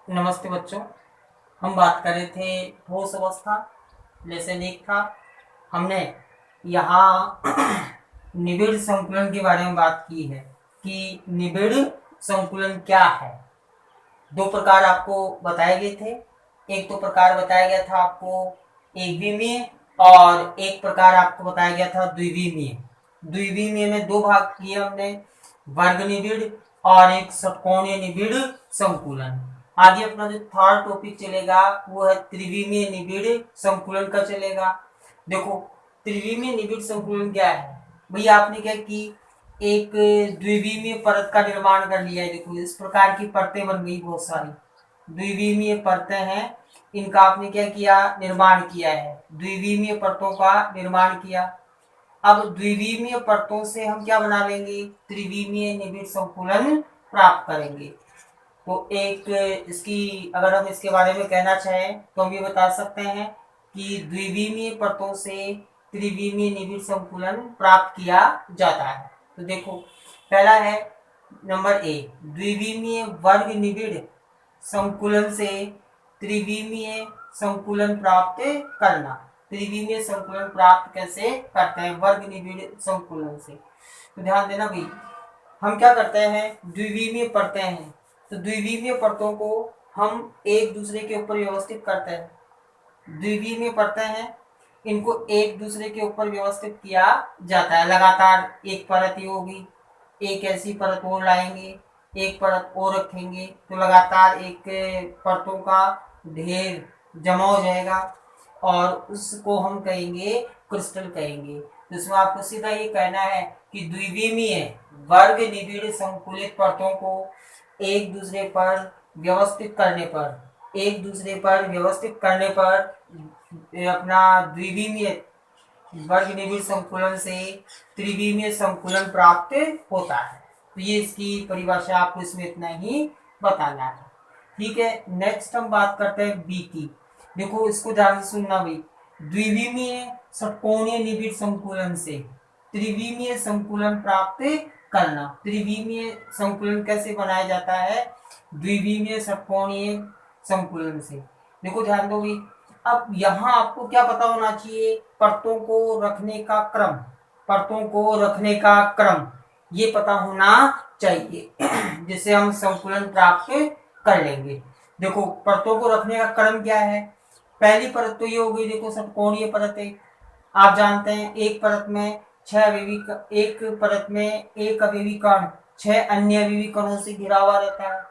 नमस्ते बच्चों। हम बात कर रहे थे ठोस अवस्था। लेसन एक था। हमने यहाँ निबिड़ संकुलन के बारे में बात की है कि निबिड़ संकुलन क्या है। दो प्रकार आपको बताए गए थे। एक तो प्रकार बताया गया था आपको एक विमीय, और एक प्रकार आपको बताया गया था द्विविमीय। द्विविमीय में दो भाग किए हमने, वर्ग निबिड़ और एक षटकोणीय निबिड़ संकुलन। आगे अपना जो थर्ड टॉपिक चलेगा वो है त्रिविमीय निबिड़ संकुलन का चलेगा। देखो, त्रिविमीय निबिड़ संकुलन क्या है। भैया आपने क्या की, एक द्विविमीय परत का निर्माण कर लिया है। देखो इस प्रकार की परतें बन गई, बहुत सारी द्विविमीय परतें हैं। इनका आपने क्या किया, निर्माण किया है, द्विविमीय परतों का निर्माण किया। अब द्विविमीय परतों से हम क्या बना लेंगे, त्रिविमीय निबिड़ संकुलन प्राप्त करेंगे। तो एक इसकी अगर हम इसके बारे में कहना चाहें तो हम ये बता सकते हैं कि द्विविमीय परतों से त्रिविमीय निबिड़ संकुलन प्राप्त किया जाता है। तो देखो, पहला है नंबर ए, द्विविमीय वर्ग निबिड़ संकुलन से त्रिविमीय संकुलन प्राप्त करना। त्रिविमीय संकुलन प्राप्त कैसे करते हैं, वर्ग निबिड़ संकुलन से। तो ध्यान देना भाई, हम क्या करते हैं, द्विविमीय परतें हैं तो द्विविमीय परतों को हम एक दूसरे के ऊपर व्यवस्थित करते हैं। द्विविमीय परतें हैं, इनको एक दूसरे के ऊपर व्यवस्थित किया जाता है। लगातार एक परत ही होगी, एक ऐसी परत और लाएंगे, एक परत और रखेंगे, तो लगातार एक परतों का ढेर जमा हो जाएगा और उसको हम कहेंगे क्रिस्टल कहेंगे। तो इसमें आपको सीधा ये कहना है कि द्विविमीय वर्ग निबिड़ संकुलित परतों को एक दूसरे पर व्यवस्थित करने पर अपना द्विविमीय वर्ग निबिड़ संकुलन से त्रिविमीय संकुलन प्राप्त होता है। तो ये इसकी परिभाषा, आपको इसमें इतना ही बताना है। ठीक है, नेक्स्ट हम बात करते हैं बी की। देखो इसको ध्यान से सुनना भाई, द्विविमीय षटकोणीय निबिड़ संकुलन से त्रिविमीय संकुलन प्राप्त करना। त्रिविमीय संकुलन कैसे बनाया जाता है, द्विविमीय षटकोणीय संकुलन से। देखो ध्यान दो भाई, अब यहाँ आपको क्या पता होना चाहिए, परतों को रखने का क्रम ये पता होना चाहिए जिससे हम संकुलन प्राप्त कर लेंगे। देखो परतों को रखने का क्रम क्या है, पहली परत तो ये हो गई, देखो षटकोणीय परत है। आप जानते हैं एक परत में एक परत में एक अवयवी कण 6 अन्य अवयवी कणों से घिरा हुआ रहता है।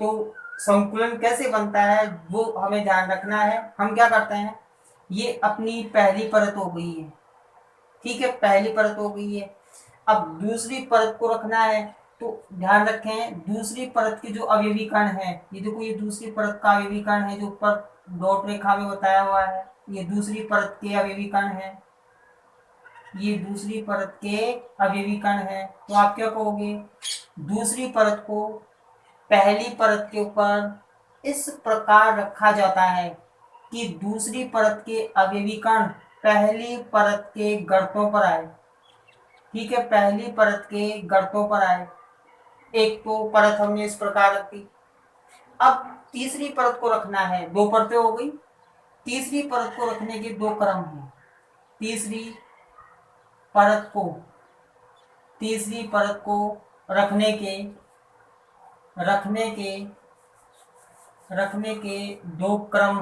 तो संकुलन कैसे बनता है वो हमें ध्यान रखना है। हम क्या करते हैं, ये अपनी पहली परत हो गई है, ठीक है, पहली परत हो गई है। अब दूसरी परत को रखना है, तो ध्यान रखें दूसरी परत के जो अवयवी कण है, ये देखो ये दूसरी परत का अवयवी कण है जो ऊपर डॉट रेखा में बताया हुआ है, ये दूसरी परत के अवयवी कण है, ये दूसरी परत के अवयवी कण है। तो आप क्या कहोगे, दूसरी परत को पहली परत के ऊपर इस प्रकार रखा जाता है कि दूसरी परत के अवयवी कण पहली परत के गर्तों पर आए। ठीक है, पहली परत के गर्तों पर आए। एक तो परत हमने इस प्रकार रखी। अब तीसरी परत को रखना है, दो परतें हो गई, तीसरी परत को रखने के दो क्रम हैं। तीसरी परत को रखने के दो क्रम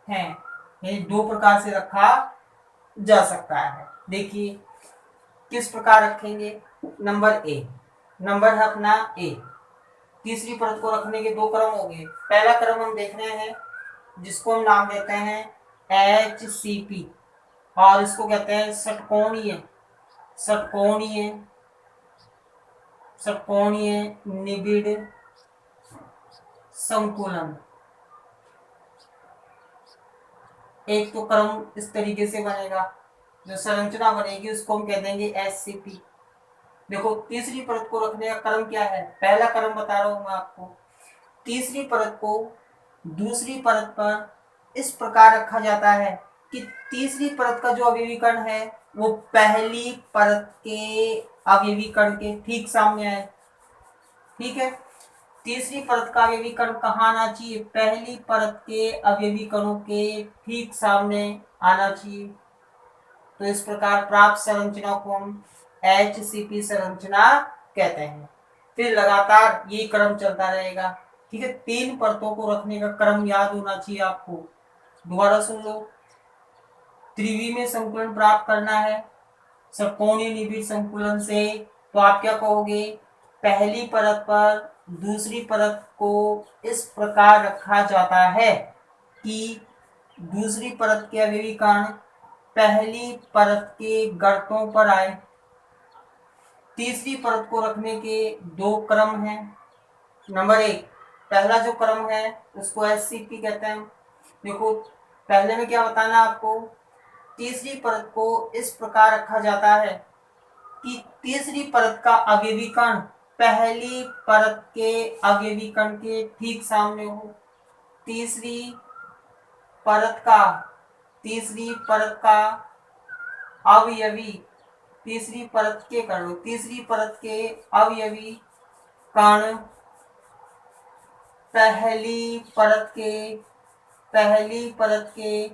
हैं। ये दो प्रकार से रखा जा सकता है। देखिए किस प्रकार रखेंगे, नंबर है अपना ए। तीसरी परत को रखने के दो क्रम हो गए। पहला क्रम हम देख रहे हैं जिसको हम नाम देते हैं HCP, और इसको कहते हैं षटकोणीय निबिड़ संकुलन। एक तो क्रम इस तरीके से बनेगा, जो संरचना बनेगी उसको हम कह देंगे HCP। देखो तीसरी परत को रखने का क्रम क्या है, पहला क्रम बता रहा हूं मैं आपको। तीसरी परत को दूसरी परत पर इस प्रकार रखा जाता है कि तीसरी परत का जो अवयवी कण है वो पहली परत के अवयवी कण के ठीक सामने आए। ठीक है, तीसरी परत का अवयवी कण कहाँ आना चाहिए? पहली परत के अवयवी कणों के ठीक सामने आना चाहिए। तो इस प्रकार प्राप्त संरचना को हम HCP संरचना कहते हैं। फिर लगातार ये क्रम चलता रहेगा। ठीक है, 3 परतों को रखने का क्रम याद होना चाहिए आपको। दोबारा सुन लो। त्रिविमीय संकुलन प्राप्त करना है षटकोणीय निबिड़ संकुलन से, तो आप क्या कहोगे? पहली परत पर दूसरी परत को इस प्रकार रखा जाता है कि दूसरी परत के अवयवी कण पहली परत के गर्तों पर आए। तीसरी परत को रखने के 2 क्रम हैं। नंबर 1, पहला जो क्रम है उसको SCP कहते हैं। देखो, पहले में क्या बताना आपको? तीसरी परत को इस प्रकार रखा जाता है कि तीसरी परत का अवयवी कण पहली परत के अवयवी कण के ठीक सामने हो। तीसरी परत का अवयवी तीसरी परत के अवयवी कण पहली परत के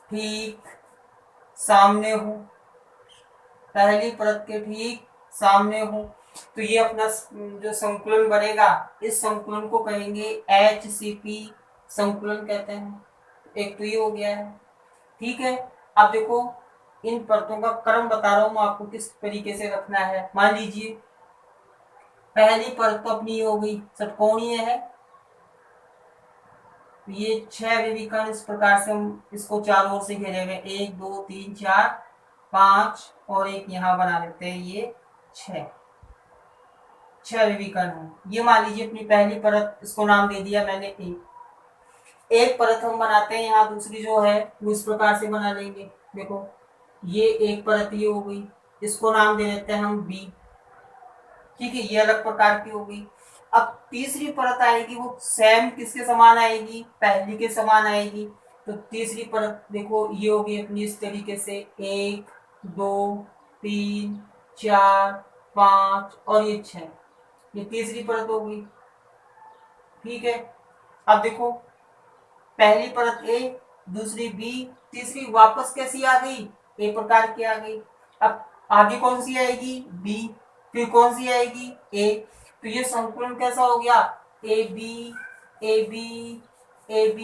ठीक सामने हो। पहली परत के ठीक सामने हो। तो ये अपना जो संकुलन बनेगा, इस संकुलन को कहेंगे HCP संकुलन कहते हैं। एक तो ये हो गया है। ठीक है, अब देखो इन परतों का क्रम बता रहा हूं मैं आपको किस तरीके से रखना है। मान लीजिए पहली परत तो अपनी हो गई, षटकोणीय है। ये 6 अवयवी कण इस प्रकार से हम इसको चारों ओर से घेरे हुए 1 2 3 4 5 और एक यहाँ बना लेते हैं। ये 6 अवयवी कण है। ये मान लीजिए अपनी पहली परत, इसको नाम दे दिया मैंने एक परत हम बनाते हैं यहाँ, दूसरी जो है वो इस प्रकार से बना लेंगे। देखो ये एक परत ये हो गई, इसको नाम दे देते हैं हम B। ठीक है, ये अलग प्रकार की हो गई। अब तीसरी परत आएगी, वो सेम किसके समान आएगी? पहली के समान आएगी। तो तीसरी परत देखो ये होगी अपनी इस तरीके से 1 2 3 4 5 और ये 6, ये तीसरी परत हो गई। ठीक है, अब देखो पहली परत A, दूसरी B, तीसरी वापस कैसी आ गई? A प्रकार की आ गई। अब आगे कौन सी आएगी? B, फिर कौन सी आएगी? A। तो ये संकुलन कैसा हो गया? AB AB AB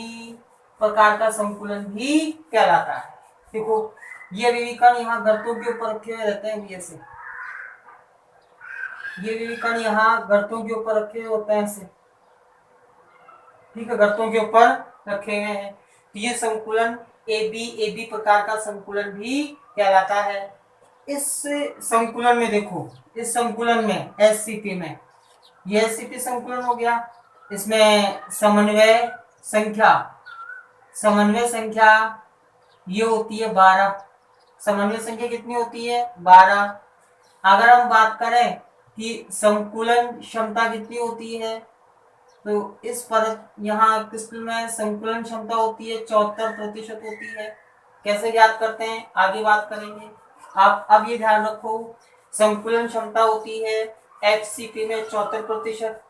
प्रकार का संकुलन भी कहलाता है। देखो ये अवयवी कण यहाँ गर्तों के ऊपर रखे हुए रहते हैं ऐसे। ये अवयवी कण यहाँ गर्तों के ऊपर रखे हुए होते हैं ऐसे। ठीक है, गर्तों के ऊपर रखे हुए हैं। तो ये संकुलन AB प्रकार का संकुलन भी कहलाता है। इस संकुलन में देखो, इस संकुलन में SCP में ये SCP संकुलन हो गया। इसमें समन्वय संख्या ये होती है 12। समन्वय संख्या कितनी होती है? 12। अगर हम बात करें कि संकुलन क्षमता कितनी होती है, तो इस परत यहाँ किस में संकुलन क्षमता होती है 74% होती है। कैसे ज्ञात करते हैं आगे बात करेंगे। आप अब ये ध्यान रखो, संकुलन क्षमता होती है HCP में 74%।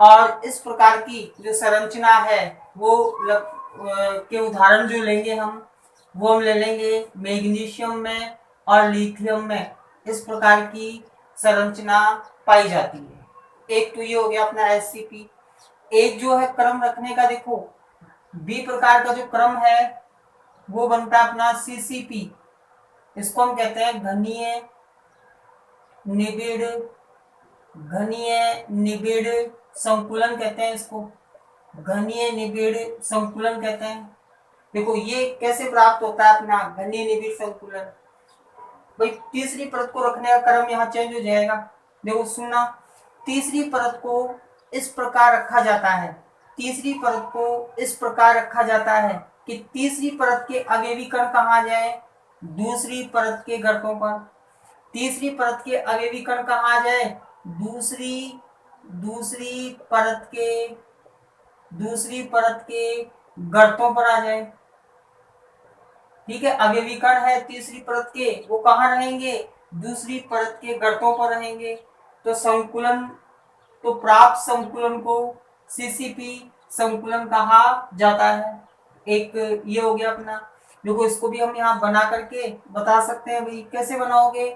और इस प्रकार की जो संरचना है वो के उदाहरण जो लेंगे हम, वो हम ले लेंगे मैग्नीशियम में और लिथियम में। इस प्रकार की संरचना पाई जाती है। एक तो ये हो गया अपना SCP। एक जो है क्रम रखने का, देखो B प्रकार का जो क्रम है वो बनता है अपना CCP। इसको हम कहते हैं घनीय निबिड़ संकुलन कहते हैं। इसको घनीय निबिड़ संकुलन कहते हैं। देखो ये कैसे प्राप्त होता है अपना घनीय निबिड़ संकुलन? भाई तीसरी परत को रखने का क्रम यहाँ चेंज हो जाएगा। देखो सुनना, तीसरी परत को इस प्रकार रखा जाता है, तीसरी परत को इस प्रकार रखा जाता है कि तीसरी परत के अवयवी कण कहाँ जाए? दूसरी परत के गर्तों पर। तीसरी परत के अवयवी कण कहाँ जाए? दूसरी परत के गर्तों पर आ जाए। ठीक है, अवयवी कण है तीसरी परत के, वो कहाँ रहेंगे? दूसरी परत के गर्तों पर रहेंगे। तो संकुलन तो प्राप्त संकुलन को सीसीपी संकुलन कहा जाता है। एक ये हो गया अपना। देखो इसको भी हम यहाँ बना करके बता सकते हैं भाई। कैसे बनाओगे?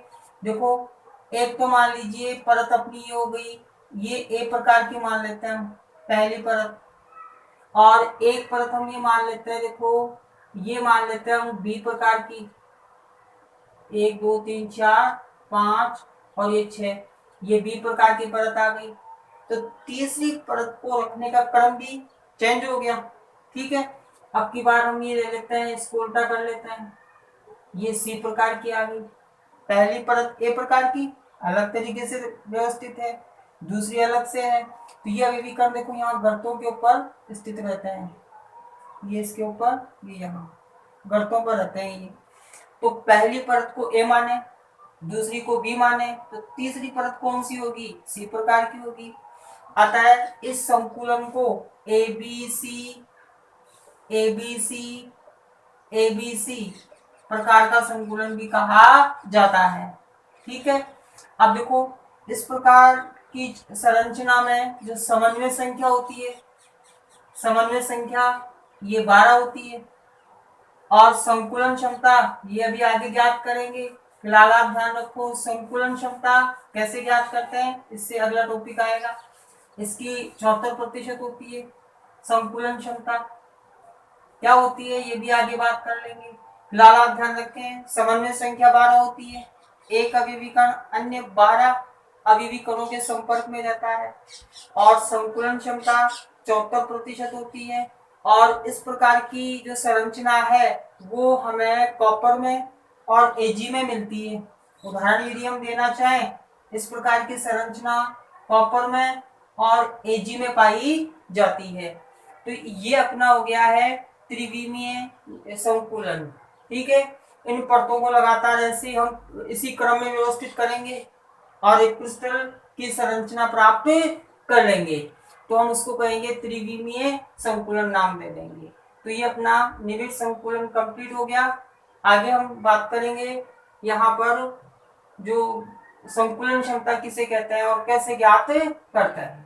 देखो एक तो मान लीजिए परत अपनी ये हो गई, ये ए प्रकार की मान लेते हैं हम, पहली परत। और एक परत हम ये मान लेते हैं, देखो ये मान लेते हैं हम बी प्रकार की, 1 2 3 4 5 और ये 6, ये बी प्रकार की परत आ गई। तो तीसरी परत को रखने का क्रम भी चेंज हो गया। ठीक है, अब की बार हम ये ले लेते हैं, इसको उल्टा कर लेते हैं। ये सी प्रकार की आ गई, पहली परत ए प्रकार की अलग तरीके से व्यवस्थित है, दूसरी अलग से है। तो ये अभिविकर्ण देखो यहाँ गर्तों के ऊपर स्थित रहते हैं, ये इसके ऊपर, ये यहाँ गर्तों पर रहते हैं ये। तो पहली परत को ए माने, दूसरी को बी माने, तो तीसरी परत कौन सी होगी? सी प्रकार की होगी। अतः इस संकुलन को ए बी सी प्रकार का संकुलन भी कहा जाता है। ठीक है, अब देखो इस प्रकार की संरचना में जो समन्वय संख्या होती है, समन्वय संख्या ये 12 होती है, और संकुलन क्षमता ये अभी आगे ज्ञात करेंगे। फिलहाल आप ध्यान रखो, संकुलन क्षमता कैसे ज्ञात करते हैं, इससे अगला टॉपिक आएगा। इसकी 74% होती है। संकुलन क्षमता क्या होती है ये भी आगे बात कर लेंगे। फिलहाल आप ध्यान रखें, समन्वय संख्या 12 होती है, एक अभिविकर्ण अन्य 12 अभिविकरणों के संपर्क में रहता है, और संकुलन क्षमता 74% होती है। और इस प्रकार की जो संरचना है वो हमें कॉपर में और एजी में मिलती है। उदाहरण यदि हम देना चाहें, इस प्रकार की संरचना कॉपर में और एजी में पाई जाती है। तो ये अपना हो गया है त्रिविमीय संकुलन। ठीक है, इन परतों को लगातार ऐसे हम इसी क्रम में व्यवस्थित करेंगे और एक क्रिस्टल की संरचना प्राप्त कर लेंगे, तो हम उसको कहेंगे त्रिविमीय संकुलन नाम दे देंगे। तो ये अपना निविड़ संकुलन कंप्लीट हो गया। आगे हम बात करेंगे यहाँ पर जो संकुलन क्षमता किसे कहते हैं और कैसे ज्ञात करते हैं।